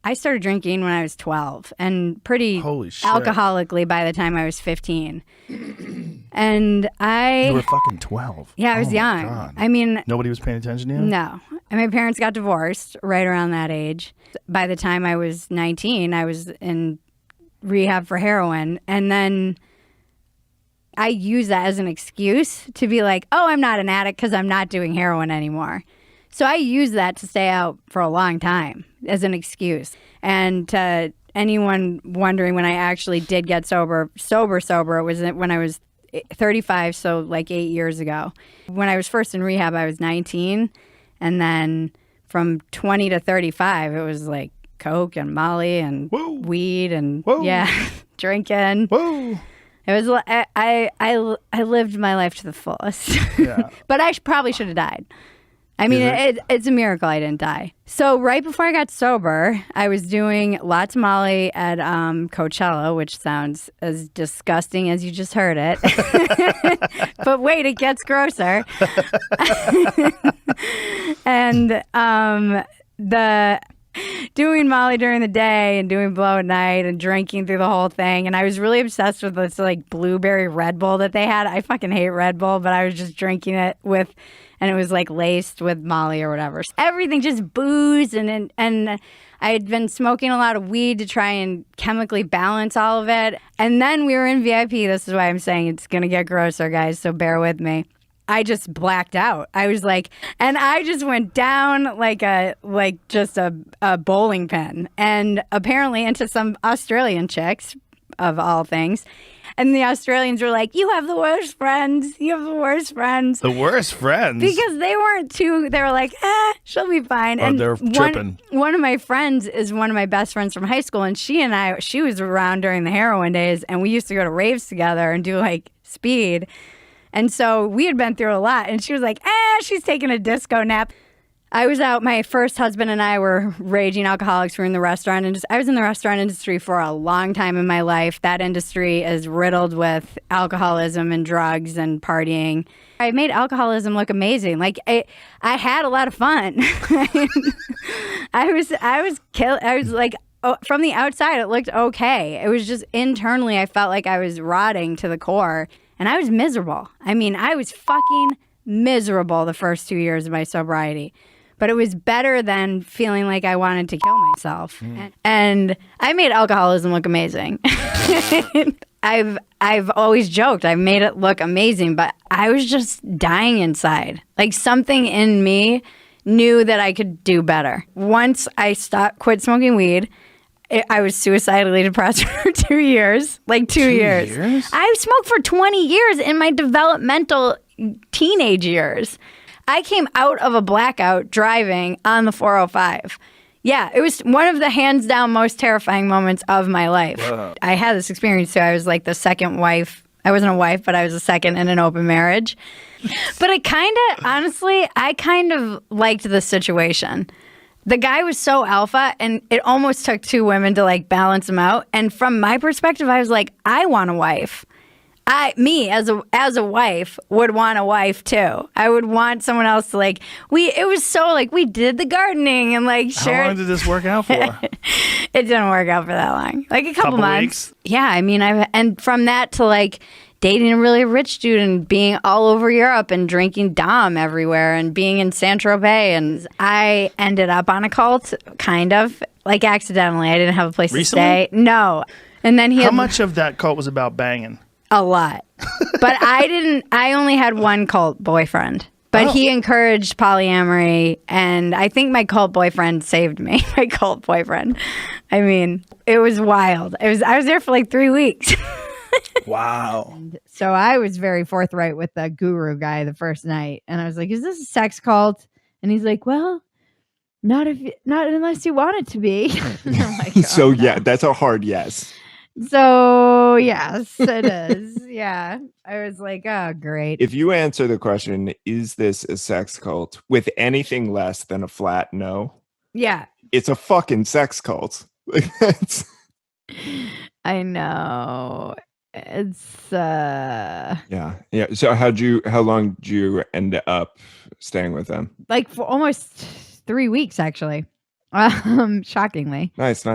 I started drinking when I was 12 and pretty Holy shit. alcoholically by the time I was 15. And You were fucking 12. Yeah, I was Oh my young. God. I mean, Nobody was paying attention to you? no. And my parents got divorced right around that age. By the time I was 19, I was in rehab for heroin. And then I use that as an excuse to be like, oh, I'm not an addict because I'm not doing heroin anymore. So I use that to stay out for a long time as an excuse. And to anyone wondering when I actually did get sober, it was when I was 35, so like 8 years ago. When I was first in rehab, I was 19. And then from 20 to 35, it was like Coke and Molly and weed and drinking. Whoa. It was I lived my life to the fullest. Yeah. But I probably should have died. I mean, it's a miracle I didn't die. So right before I got sober, I was doing lots of Molly at Coachella, which sounds as disgusting as you just heard it. But wait, it gets grosser. And the doing Molly during the day and doing blow at night and drinking through the whole thing. And I was really obsessed with this like blueberry Red Bull that they had. I fucking hate Red Bull, but I was just drinking it with, and it was like laced with Molly or whatever. Everything just booze. And I had been smoking a lot of weed to try and chemically balance all of it. And then we were in VIP. This is why I'm saying it's going to get grosser, guys. So bear with me. I just blacked out. I was like, and I just went down like just a bowling pin, and apparently into some Australian chicks, of all things. And the Australians were like, "You have the worst friends. You have the worst friends." The worst friends? Because they weren't too. They were like, she'll be fine. Oh, and they're tripping. One of my friends is one of my best friends from high school, and she was around during the heroin days, and we used to go to raves together and do like speed. And so we had been through a lot, and she was like, she's taking a disco nap. I was out, my first husband and I were raging alcoholics. We were in the restaurant industry. I was in the restaurant industry for a long time in my life. That industry is riddled with alcoholism and drugs and partying. I made alcoholism look amazing. Like I had a lot of fun. I was like, from the outside, it looked okay. It was just internally, I felt like I was rotting to the core. And I was miserable. I mean, I was fucking miserable the first 2 years of my sobriety. But it was better than feeling like I wanted to kill myself. And I made alcoholism look amazing. I've always joked I've made it look amazing, but I was just dying inside. Like something in me knew that I could do better. Once I quit smoking weed, I was suicidally depressed for 2 years. Like 2 years. I smoked for 20 years in my developmental teenage years. I came out of a blackout driving on the 405. Yeah, it was one of the hands down most terrifying moments of my life. Whoa. I had this experience too. I was like the second wife. I wasn't a wife, but I was a second in an open marriage. But I kind of liked the situation. The guy was so alpha, and it almost took two women to like balance him out. And from my perspective, I was like, I want a wife. Me as a wife would want a wife too. I would want someone else to it was so like we did the gardening and like shared. How long did this work out for? It didn't work out for that long. Like a couple months. Weeks? Yeah, I mean, and from that to like dating a really rich dude and being all over Europe and drinking Dom everywhere and being in Saint-Tropez. And I ended up on a cult, kind of, like accidentally. I didn't have a place to stay. No. And then How much of that cult was about banging? A lot. But I only had one cult boyfriend. But he encouraged polyamory, and I think my cult boyfriend saved me. My cult boyfriend. I mean, it was wild. I was there for like 3 weeks. Wow. So I was very forthright with the guru guy the first night, and I was like, "Is this a sex cult?" And he's like, "Well, not unless you want it to be." Like, so yeah, that's a hard yes. So yes, it is. Yeah, I was like, "Oh, great." If you answer the question, "Is this a sex cult?" with anything less than a flat no, yeah, it's a fucking sex cult. I know. It's yeah. So how long did you end up staying with them? Like for almost 3 weeks, actually. Shockingly. Nice.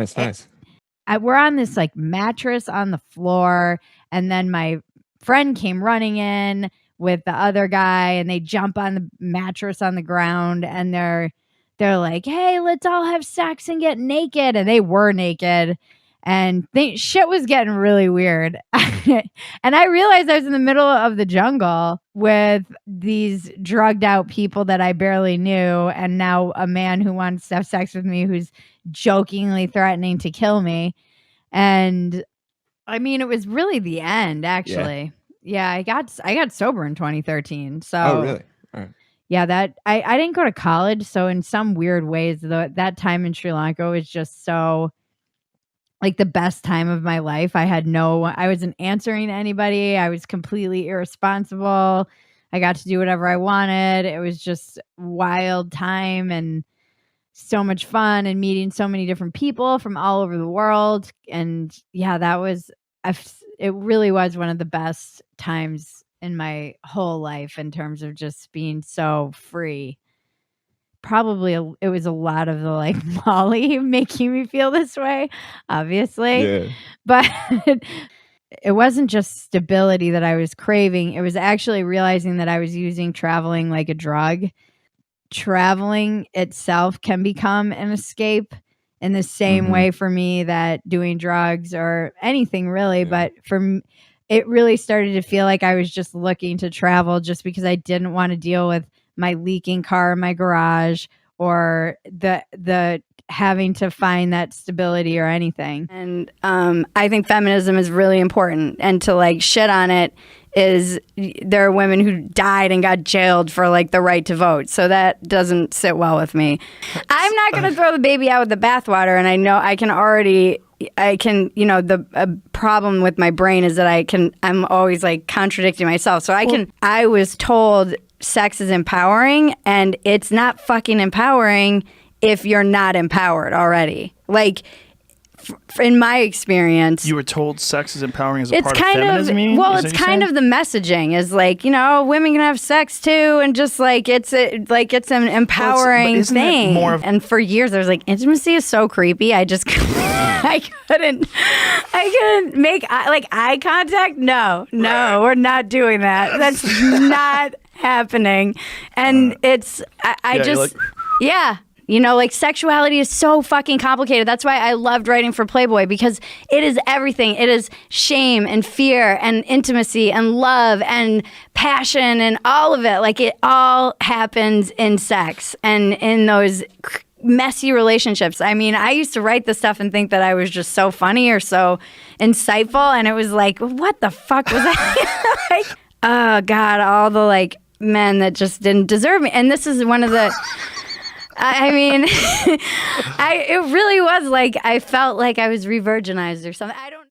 We're on this like mattress on the floor, and then my friend came running in with the other guy, and they jump on the mattress on the ground, and they're like, "Hey, let's all have sex and get naked," and they were naked, and shit was getting really weird. And I realized I was in the middle of the jungle with these drugged out people that I barely knew, and now a man who wants to have sex with me who's jokingly threatening to kill me. And I mean, it was really the end, actually. Yeah, I got sober in 2013. So Oh, really? All right. yeah, that I didn't go to college, so in some weird ways, that time in Sri Lanka was just so like the best time of my life. I wasn't answering to anybody. I was completely irresponsible. I got to do whatever I wanted. It was just wild time and so much fun, and meeting so many different people from all over the world. And yeah, it really was one of the best times in my whole life in terms of just being so free. Probably it was a lot of the like Molly making me feel this way, obviously. Yeah. But it wasn't just stability that I was craving. It was actually realizing that I was using traveling like a drug. Traveling itself can become an escape in the same way for me that doing drugs or anything really. Yeah. But it really started to feel like I was just looking to travel just because I didn't want to deal with my leaking car in my garage or the having to find that stability or anything. And I think feminism is really important, and to like shit on it is, there are women who died and got jailed for like the right to vote. So that doesn't sit well with me. I'm not going to throw the baby out with the bathwater. And I know I can, the problem with my brain is that I'm always like contradicting myself. So I was told sex is empowering, and it's not fucking empowering if you're not empowered already. Like, in my experience, You were told sex is empowering as a part of kind feminism? it's kind of the messaging is like, women can have sex too, and just like it's an empowering isn't it thing. more of- And for years, I was like, intimacy is so creepy. I just I couldn't make eye contact. No, we're not doing that. That's not happening. And yeah. Like sexuality is so fucking complicated. That's why I loved writing for Playboy, because it is everything. It is shame and fear and intimacy and love and passion and all of it. Like, it all happens in sex and in those messy relationships. I mean, I used to write this stuff and think that I was just so funny or so insightful. And it was like, what the fuck was that? Like, oh God, all the like men that just didn't deserve me. And this is one of the... I mean, it really was like I felt like I was re-virginized or something. I don't